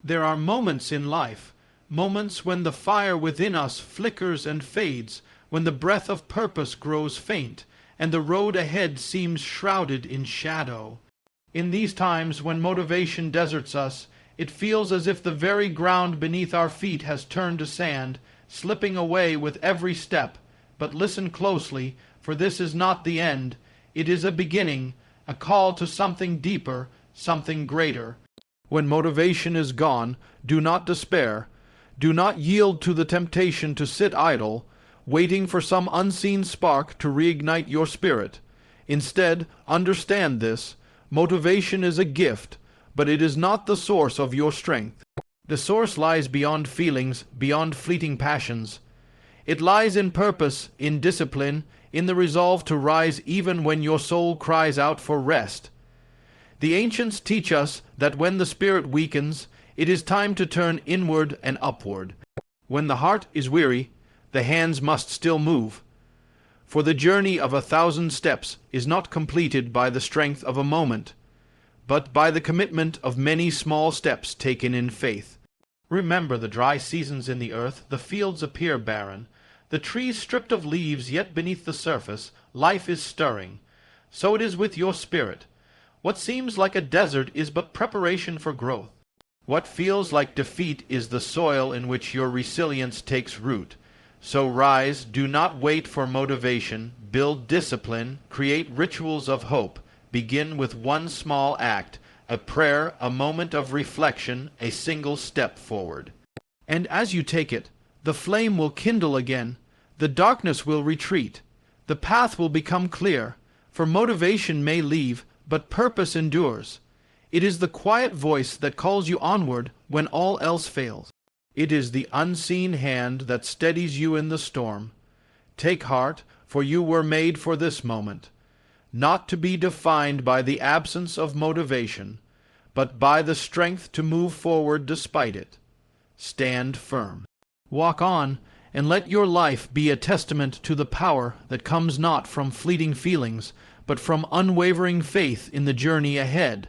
There are moments in life, moments when the fire within us flickers and fades, when the breath of purpose grows faint, and the road ahead seems shrouded in shadow. In these times when motivation deserts us, it feels as if the very ground beneath our feet has turned to sand, slipping away with every step. But listen closely, for this is not the end. It is a beginning, a call to something deeper, something greater. When motivation is gone, do not despair. Do not yield to the temptation to sit idle, waiting for some unseen spark to reignite your spirit. Instead, understand this: motivation is a gift, but it is not the source of your strength. The source lies beyond feelings, beyond fleeting passions. It lies in purpose, in discipline, in the resolve to rise even when your soul cries out for rest. The ancients teach us that when the spirit weakens, it is time to turn inward and upward. When the heart is weary, the hands must still move. For the journey of 1,000 steps is not completed by the strength of a moment, but by the commitment of many small steps taken in faith. Remember the dry seasons in the earth, the fields appear barren, the trees stripped of leaves, yet beneath the surface, life is stirring. So it is with your spirit. What seems like a desert is but preparation for growth. What feels like defeat is the soil in which your resilience takes root. So rise, do not wait for motivation, build discipline, create rituals of hope. Begin with one small act, a prayer, a moment of reflection, a single step forward. And as you take it, the flame will kindle again, the darkness will retreat, the path will become clear, for motivation may leave, but purpose endures. It is the quiet voice that calls you onward when all else fails. It is the unseen hand that steadies you in the storm. Take heart, for you were made for this moment, not to be defined by the absence of motivation, but by the strength to move forward despite it. Stand firm. Walk on, and let your life be a testament to the power that comes not from fleeting feelings, but from unwavering faith in the journey ahead.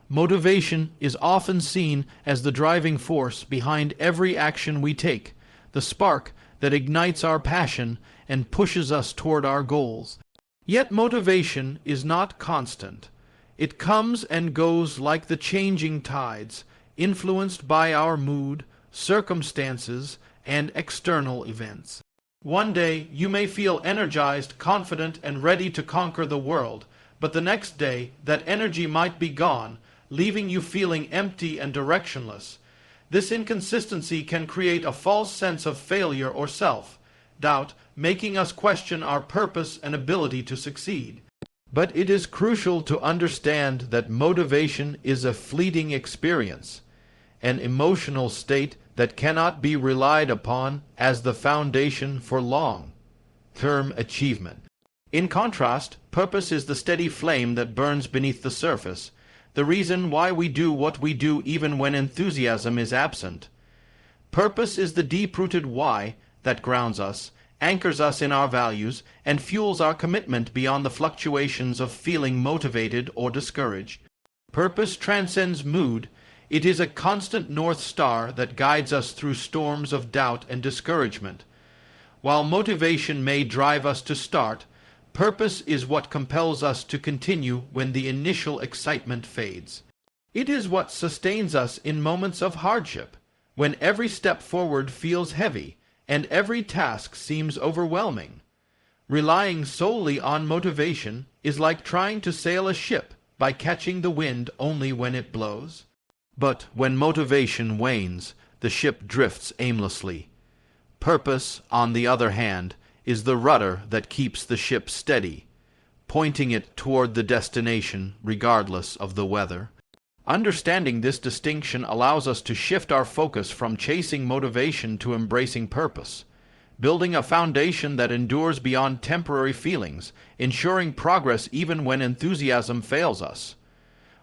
Motivation is often seen as the driving force behind every action we take, the spark that ignites our passion and pushes us toward our goals. Yet motivation is not constant. It comes and goes like the changing tides, influenced by our mood, circumstances, and external events. One day you may feel energized, confident, and ready to conquer the world, but the next day that energy might be gone, leaving you feeling empty and directionless. This inconsistency can create a false sense of failure or self-doubt, making us question our purpose and ability to succeed. But it is crucial to understand that motivation is a fleeting experience, an emotional state that cannot be relied upon as the foundation for long-term achievement. In contrast, purpose is the steady flame that burns beneath the surface, the reason why we do what we do even when enthusiasm is absent. Purpose is the deep-rooted why that grounds us, anchors us in our values, and fuels our commitment beyond the fluctuations of feeling motivated or discouraged. Purpose transcends mood. It is a constant North Star that guides us through storms of doubt and discouragement. While motivation may drive us to start, purpose is what compels us to continue when the initial excitement fades. It is what sustains us in moments of hardship, when every step forward feels heavy and every task seems overwhelming. Relying solely on motivation is like trying to sail a ship by catching the wind only when it blows. But when motivation wanes, the ship drifts aimlessly. Purpose, on the other hand, is the rudder that keeps the ship steady, pointing it toward the destination regardless of the weather. Understanding this distinction allows us to shift our focus from chasing motivation to embracing purpose, building a foundation that endures beyond temporary feelings, ensuring progress even when enthusiasm fails us.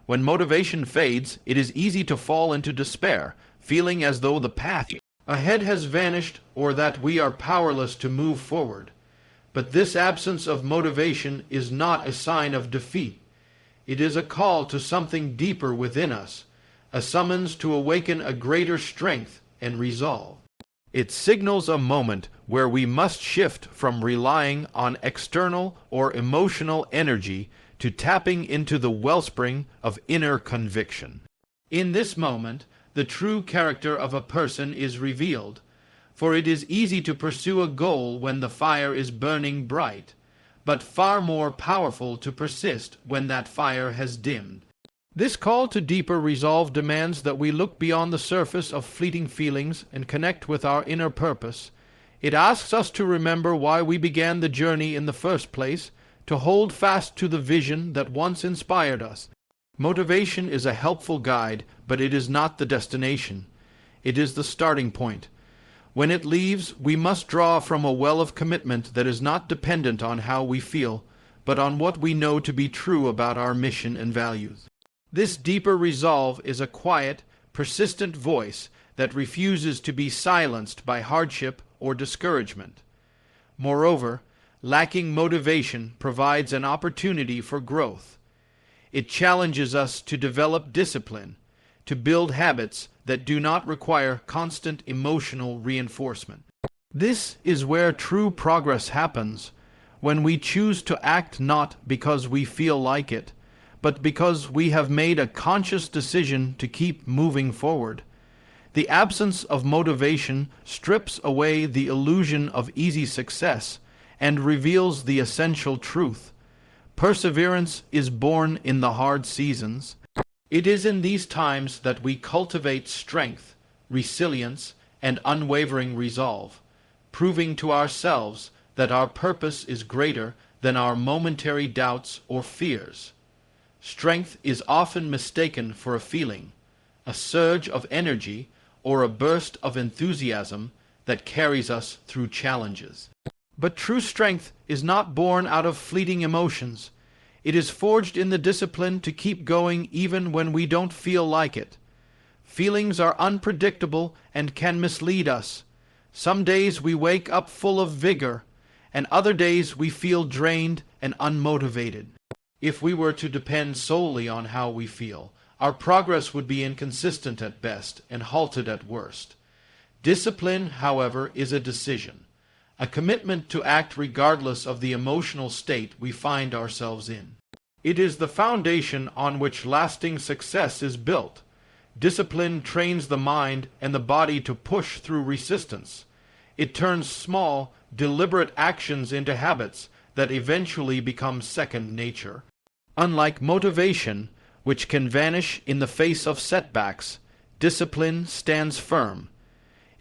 When motivation fades, it is easy to fall into despair, feeling as though the path ahead has vanished or that we are powerless to move forward. But this absence of motivation is not a sign of defeat. It is a call to something deeper within us, a summons to awaken a greater strength and resolve. It signals a moment where we must shift from relying on external or emotional energy to tapping into the wellspring of inner conviction. In this moment, the true character of a person is revealed, for it is easy to pursue a goal when the fire is burning bright, but far more powerful to persist when that fire has dimmed. This call to deeper resolve demands that we look beyond the surface of fleeting feelings and connect with our inner purpose. It asks us to remember why we began the journey in the first place, to hold fast to the vision that once inspired us. Motivation is a helpful guide, but it is not the destination. It is the starting point. When it leaves, we must draw from a well of commitment that is not dependent on how we feel, but on what we know to be true about our mission and values. This deeper resolve is a quiet, persistent voice that refuses to be silenced by hardship or discouragement. Moreover, lacking motivation provides an opportunity for growth. It challenges us to develop discipline, to build habits that do not require constant emotional reinforcement. This is where true progress happens, when we choose to act not because we feel like it, but because we have made a conscious decision to keep moving forward. The absence of motivation strips away the illusion of easy success and reveals the essential truth. Perseverance is born in the hard seasons. It is in these times that we cultivate strength, resilience, and unwavering resolve, proving to ourselves that our purpose is greater than our momentary doubts or fears. Strength is often mistaken for a feeling, a surge of energy, or a burst of enthusiasm that carries us through challenges. But true strength is not born out of fleeting emotions. It is forged in the discipline to keep going even when we don't feel like it. Feelings are unpredictable and can mislead us. Some days we wake up full of vigor, and other days we feel drained and unmotivated. If we were to depend solely on how we feel, our progress would be inconsistent at best and halted at worst. Discipline, however, is a decision, a commitment to act regardless of the emotional state we find ourselves in. It is the foundation on which lasting success is built. Discipline trains the mind and the body to push through resistance. It turns small, deliberate actions into habits that eventually become second nature. Unlike motivation, which can vanish in the face of setbacks, discipline stands firm.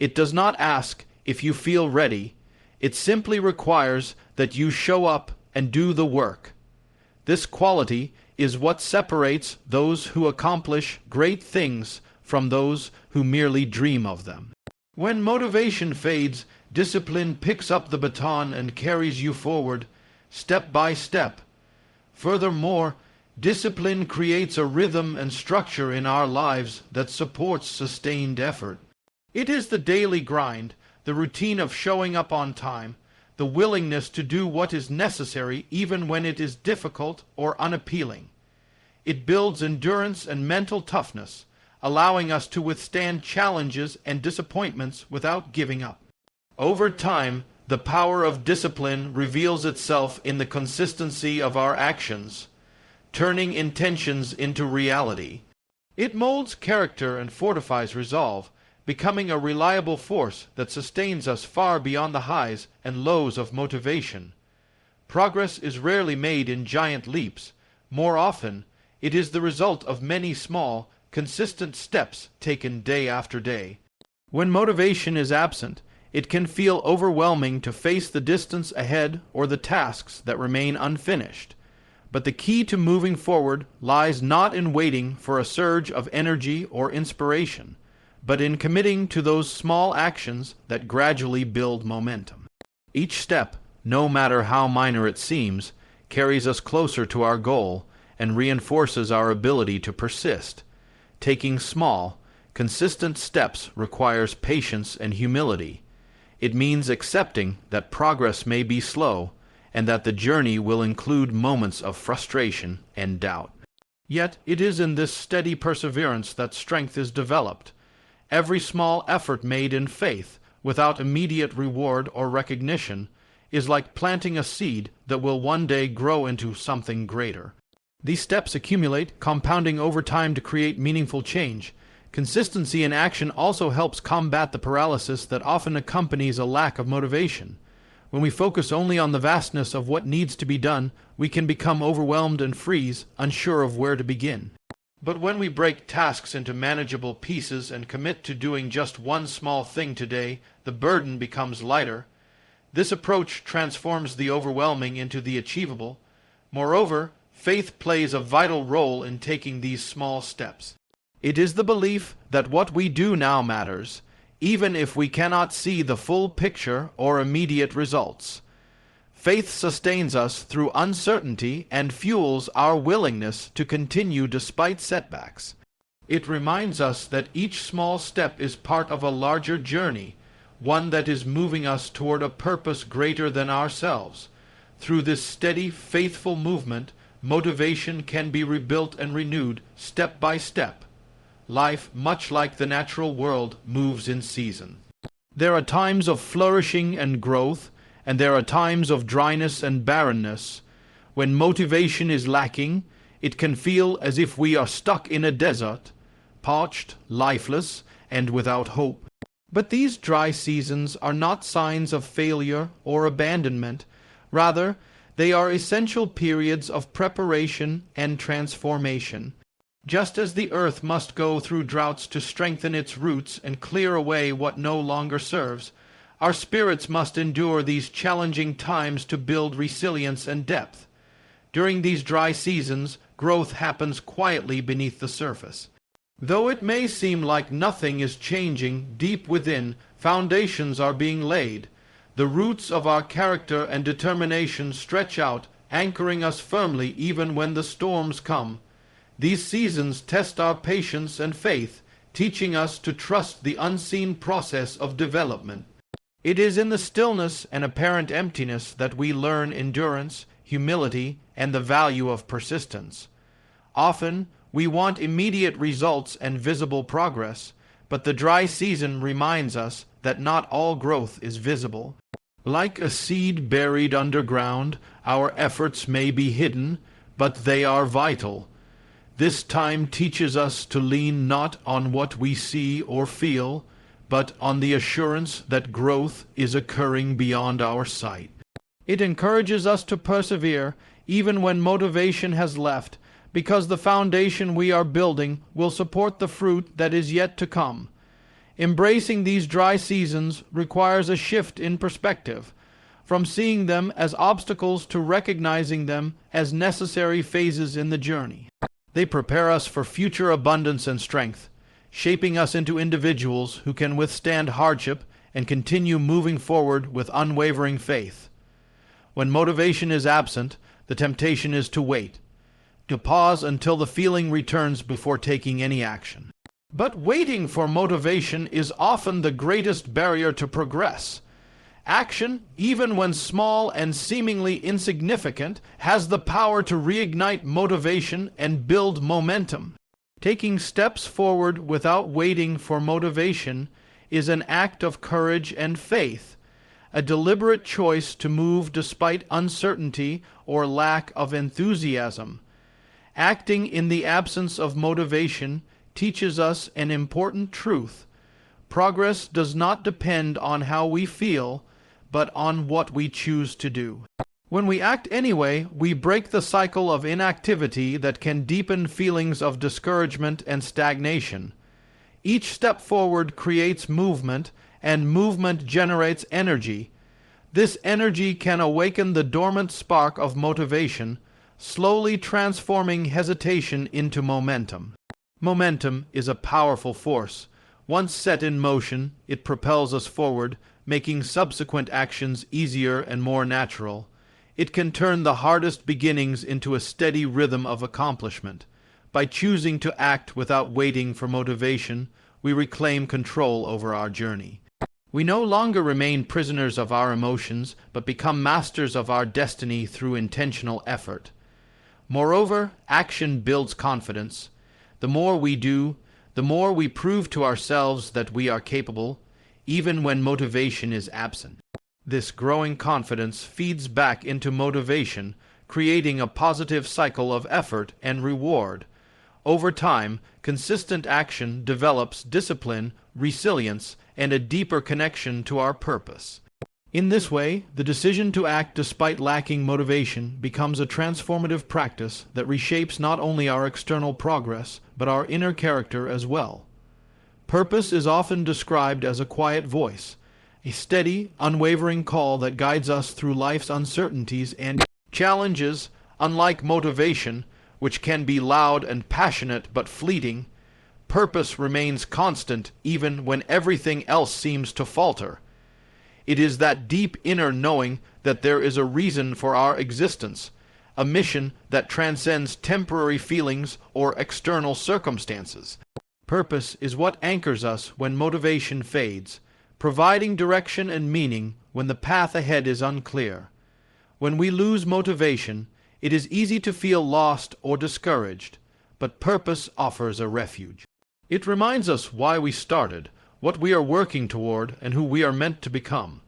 It does not ask if you feel ready. It simply requires that you show up and do the work. This quality is what separates those who accomplish great things from those who merely dream of them. When motivation fades, discipline picks up the baton and carries you forward, step by step. Furthermore, discipline creates a rhythm and structure in our lives that supports sustained effort. It is the daily grind, the routine of showing up on time, the willingness to do what is necessary even when it is difficult or unappealing. It builds endurance and mental toughness, allowing us to withstand challenges and disappointments without giving up. Over time, the power of discipline reveals itself in the consistency of our actions, turning intentions into reality. It molds character and fortifies resolve, becoming a reliable force that sustains us far beyond the highs and lows of motivation. Progress is rarely made in giant leaps. More often, it is the result of many small, consistent steps taken day after day. When motivation is absent, it can feel overwhelming to face the distance ahead or the tasks that remain unfinished. But the key to moving forward lies not in waiting for a surge of energy or inspiration, but in committing to those small actions that gradually build momentum. Each step, no matter how minor it seems, carries us closer to our goal and reinforces our ability to persist. Taking small, consistent steps requires patience and humility. It means accepting that progress may be slow and that the journey will include moments of frustration and doubt. Yet it is in this steady perseverance that strength is developed. Every small effort made in faith, without immediate reward or recognition, is like planting a seed that will one day grow into something greater. These steps accumulate, compounding over time to create meaningful change. Consistency in action also helps combat the paralysis that often accompanies a lack of motivation. When we focus only on the vastness of what needs to be done, we can become overwhelmed and freeze, unsure of where to begin. But when we break tasks into manageable pieces and commit to doing just one small thing today, the burden becomes lighter. This approach transforms the overwhelming into the achievable. Moreover, faith plays a vital role in taking these small steps. It is the belief that what we do now matters, even if we cannot see the full picture or immediate results. Faith sustains us through uncertainty and fuels our willingness to continue despite setbacks. It reminds us that each small step is part of a larger journey, one that is moving us toward a purpose greater than ourselves. Through this steady, faithful movement, motivation can be rebuilt and renewed step by step. Life, much like the natural world, moves in season. There are times of flourishing and growth, and there are times of dryness and barrenness. When motivation is lacking, it can feel as if we are stuck in a desert, parched, lifeless, and without hope. But these dry seasons are not signs of failure or abandonment. Rather, they are essential periods of preparation and transformation. Just as the earth must go through droughts to strengthen its roots and clear away what no longer serves, our spirits must endure these challenging times to build resilience and depth. During these dry seasons, growth happens quietly beneath the surface. Though it may seem like nothing is changing, deep within, foundations are being laid. The roots of our character and determination stretch out, anchoring us firmly even when the storms come. These seasons test our patience and faith, teaching us to trust the unseen process of development. It is in the stillness and apparent emptiness that we learn endurance, humility, and the value of persistence. Often, we want immediate results and visible progress, but the dry season reminds us that not all growth is visible. Like a seed buried underground, our efforts may be hidden, but they are vital. This time teaches us to lean not on what we see or feel, but on the assurance that growth is occurring beyond our sight. It encourages us to persevere, even when motivation has left, because the foundation we are building will support the fruit that is yet to come. Embracing these dry seasons requires a shift in perspective, from seeing them as obstacles to recognizing them as necessary phases in the journey. They prepare us for future abundance and strength, shaping us into individuals who can withstand hardship and continue moving forward with unwavering faith. When motivation is absent, the temptation is to wait, to pause until the feeling returns before taking any action. But waiting for motivation is often the greatest barrier to progress. Action, even when small and seemingly insignificant, has the power to reignite motivation and build momentum. Taking steps forward without waiting for motivation is an act of courage and faith, a deliberate choice to move despite uncertainty or lack of enthusiasm. Acting in the absence of motivation teaches us an important truth. Progress does not depend on how we feel, but on what we choose to do. When we act anyway, we break the cycle of inactivity that can deepen feelings of discouragement and stagnation. Each step forward creates movement, and movement generates energy. This energy can awaken the dormant spark of motivation, slowly transforming hesitation into momentum. Momentum is a powerful force. Once set in motion, it propels us forward, making subsequent actions easier and more natural. It can turn the hardest beginnings into a steady rhythm of accomplishment. By choosing to act without waiting for motivation, we reclaim control over our journey. We no longer remain prisoners of our emotions, but become masters of our destiny through intentional effort. Moreover, action builds confidence. The more we do, the more we prove to ourselves that we are capable, even when motivation is absent. This growing confidence feeds back into motivation, creating a positive cycle of effort and reward. Over time, consistent action develops discipline, resilience, and a deeper connection to our purpose. In this way, the decision to act despite lacking motivation becomes a transformative practice that reshapes not only our external progress, but our inner character as well. Purpose is often described as a quiet voice, a steady, unwavering call that guides us through life's uncertainties and challenges. Unlike motivation, which can be loud and passionate but fleeting, purpose remains constant even when everything else seems to falter. It is that deep inner knowing that there is a reason for our existence, a mission that transcends temporary feelings or external circumstances. Purpose is what anchors us when motivation fades, providing direction and meaning when the path ahead is unclear. When we lose motivation, it is easy to feel lost or discouraged, but purpose offers a refuge. It reminds us why we started, what we are working toward, and who we are meant to become.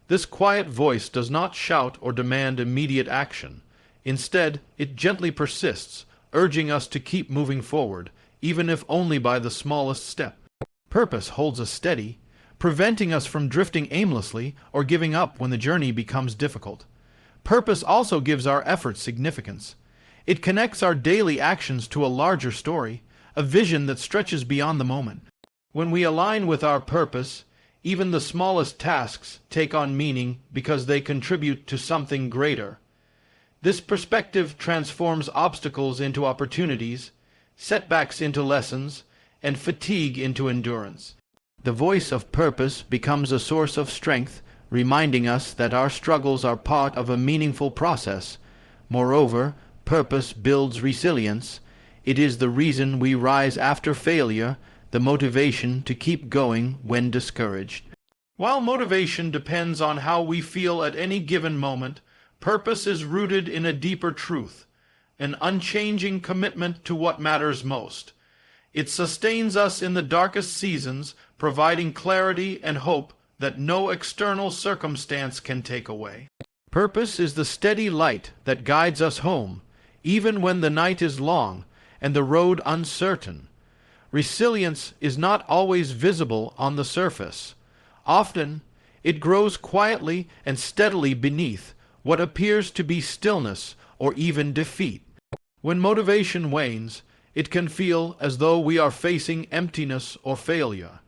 This quiet voice does not shout or demand immediate action. Instead, it gently persists, urging us to keep moving forward, even if only by the smallest step. Purpose holds us steady, preventing us from drifting aimlessly or giving up when the journey becomes difficult. Purpose also gives our efforts significance. It connects our daily actions to a larger story, a vision that stretches beyond the moment. When we align with our purpose, even the smallest tasks take on meaning because they contribute to something greater. This perspective transforms obstacles into opportunities, setbacks into lessons, and fatigue into endurance. The voice of purpose becomes a source of strength, reminding us that our struggles are part of a meaningful process. Moreover, purpose builds resilience. It is the reason we rise after failure, the motivation to keep going when discouraged. While motivation depends on how we feel at any given moment, purpose is rooted in a deeper truth, an unchanging commitment to what matters most. It sustains us in the darkest seasons, providing clarity and hope that no external circumstance can take away. Purpose is the steady light that guides us home, even when the night is long and the road uncertain. Resilience is not always visible on the surface. Often, it grows quietly and steadily beneath what appears to be stillness or even defeat. When motivation wanes, it can feel as though we are facing emptiness or failure.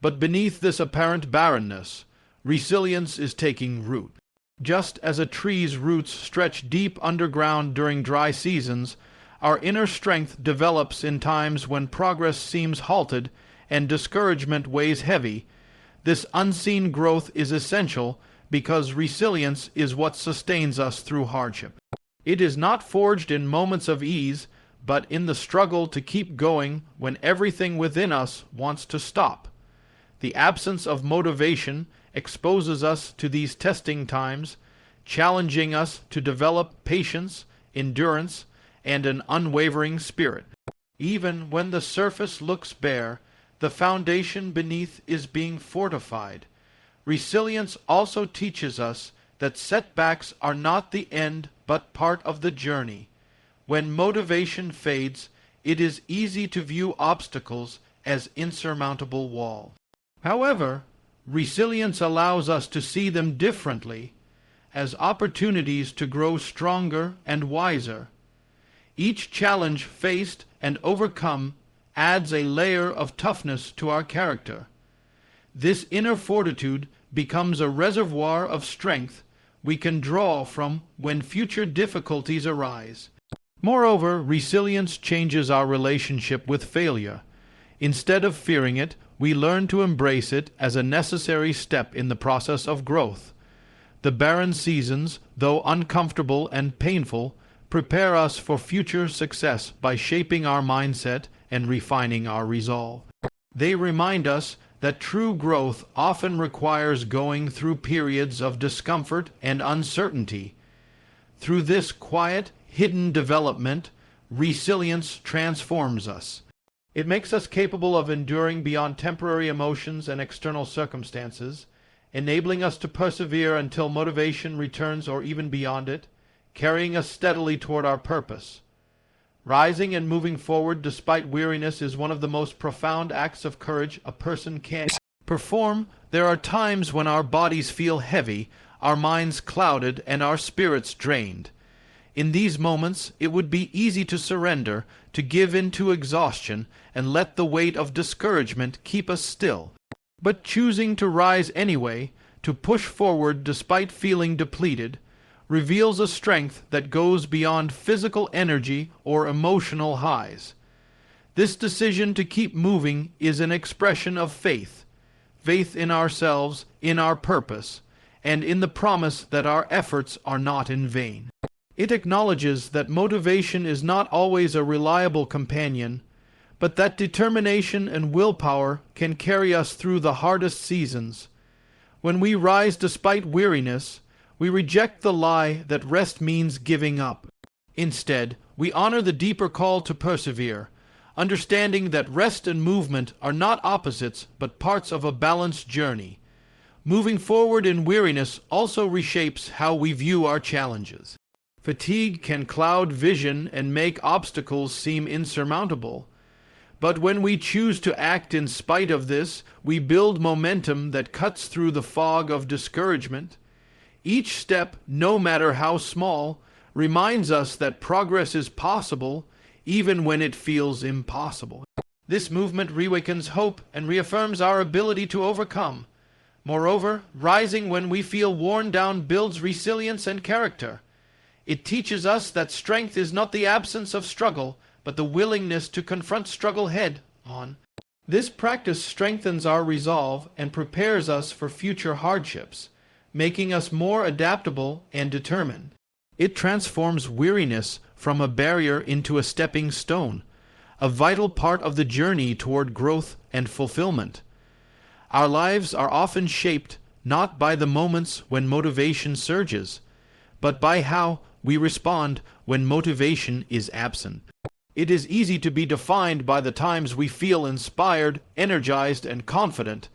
But beneath this apparent barrenness, resilience is taking root. Just as a tree's roots stretch deep underground during dry seasons, our inner strength develops in times when progress seems halted and discouragement weighs heavy. This unseen growth is essential because resilience is what sustains us through hardship. It is not forged in moments of ease, but in the struggle to keep going when everything within us wants to stop. The absence of motivation exposes us to these testing times, challenging us to develop patience, endurance, and an unwavering spirit. Even when the surface looks bare, the foundation beneath is being fortified. Resilience also teaches us that setbacks are not the end but part of the journey. When motivation fades, it is easy to view obstacles as insurmountable walls. However, resilience allows us to see them differently, as opportunities to grow stronger and wiser. Each challenge faced and overcome adds a layer of toughness to our character. This inner fortitude becomes a reservoir of strength we can draw from when future difficulties arise. Moreover, resilience changes our relationship with failure. Instead of fearing it, we learn to embrace it as a necessary step in the process of growth. The barren seasons, though uncomfortable and painful, prepare us for future success by shaping our mindset and refining our resolve. They remind us that true growth often requires going through periods of discomfort and uncertainty. Through this quiet, hidden development, resilience transforms us. It makes us capable of enduring beyond temporary emotions and external circumstances, enabling us to persevere until motivation returns or even beyond it, carrying us steadily toward our purpose. Rising and moving forward despite weariness is one of the most profound acts of courage a person can perform. There are times when our bodies feel heavy, our minds clouded, and our spirits drained. In these moments, it would be easy to surrender, to give in to exhaustion, and let the weight of discouragement keep us still. But choosing to rise anyway, to push forward despite feeling depleted, reveals a strength that goes beyond physical energy or emotional highs. This decision to keep moving is an expression of faith, faith in ourselves, in our purpose, and in the promise that our efforts are not in vain. It acknowledges that motivation is not always a reliable companion, but that determination and willpower can carry us through the hardest seasons. When we rise despite weariness, we reject the lie that rest means giving up. Instead, we honor the deeper call to persevere, understanding that rest and movement are not opposites but parts of a balanced journey. Moving forward in weariness also reshapes how we view our challenges. Fatigue can cloud vision and make obstacles seem insurmountable. But when we choose to act in spite of this, we build momentum that cuts through the fog of discouragement. Each step, no matter how small, reminds us that progress is possible, even when it feels impossible. This movement reawakens hope and reaffirms our ability to overcome. Moreover, rising when we feel worn down builds resilience and character. It teaches us that strength is not the absence of struggle, but the willingness to confront struggle head-on. This practice strengthens our resolve and prepares us for future hardships, making us more adaptable and determined. It transforms weariness from a barrier into a stepping stone, a vital part of the journey toward growth and fulfillment. Our lives are often shaped not by the moments when motivation surges, but by how we respond when motivation is absent. It is easy to be defined by the times we feel inspired, energized, and confident.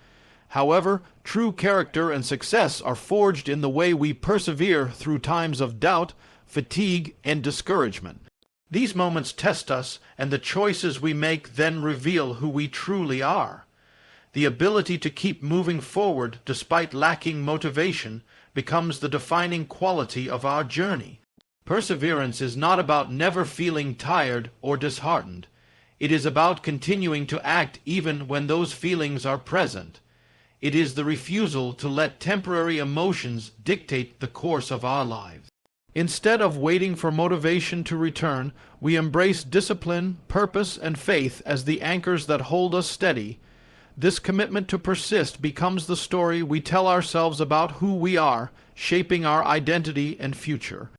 However, true character and success are forged in the way we persevere through times of doubt, fatigue, and discouragement. These moments test us, and the choices we make then reveal who we truly are. The ability to keep moving forward despite lacking motivation becomes the defining quality of our journey. Perseverance is not about never feeling tired or disheartened. It is about continuing to act even when those feelings are present. It is the refusal to let temporary emotions dictate the course of our lives. Instead of waiting for motivation to return, we embrace discipline, purpose, and faith as the anchors that hold us steady. This commitment to persist becomes the story we tell ourselves about who we are, shaping our identity and future.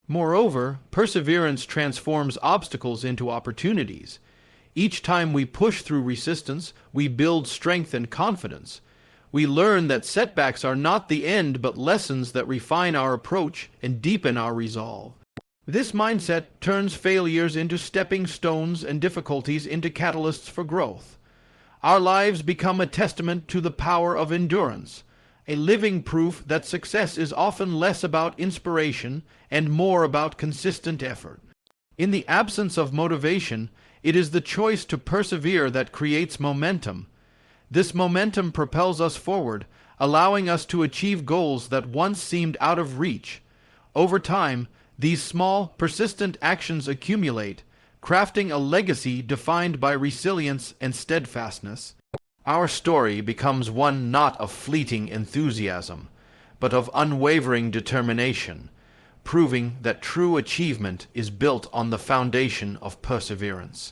Moreover, perseverance transforms obstacles into opportunities. Each time we push through resistance, we build strength and confidence. We learn that setbacks are not the end but lessons that refine our approach and deepen our resolve. This mindset turns failures into stepping stones and difficulties into catalysts for growth. Our lives become a testament to the power of endurance, a living proof that success is often less about inspiration and more about consistent effort. In the absence of motivation, it is the choice to persevere that creates momentum. This momentum propels us forward, allowing us to achieve goals that once seemed out of reach. Over time, these small, persistent actions accumulate, crafting a legacy defined by resilience and steadfastness. Our story becomes one not of fleeting enthusiasm, but of unwavering determination, proving that true achievement is built on the foundation of perseverance.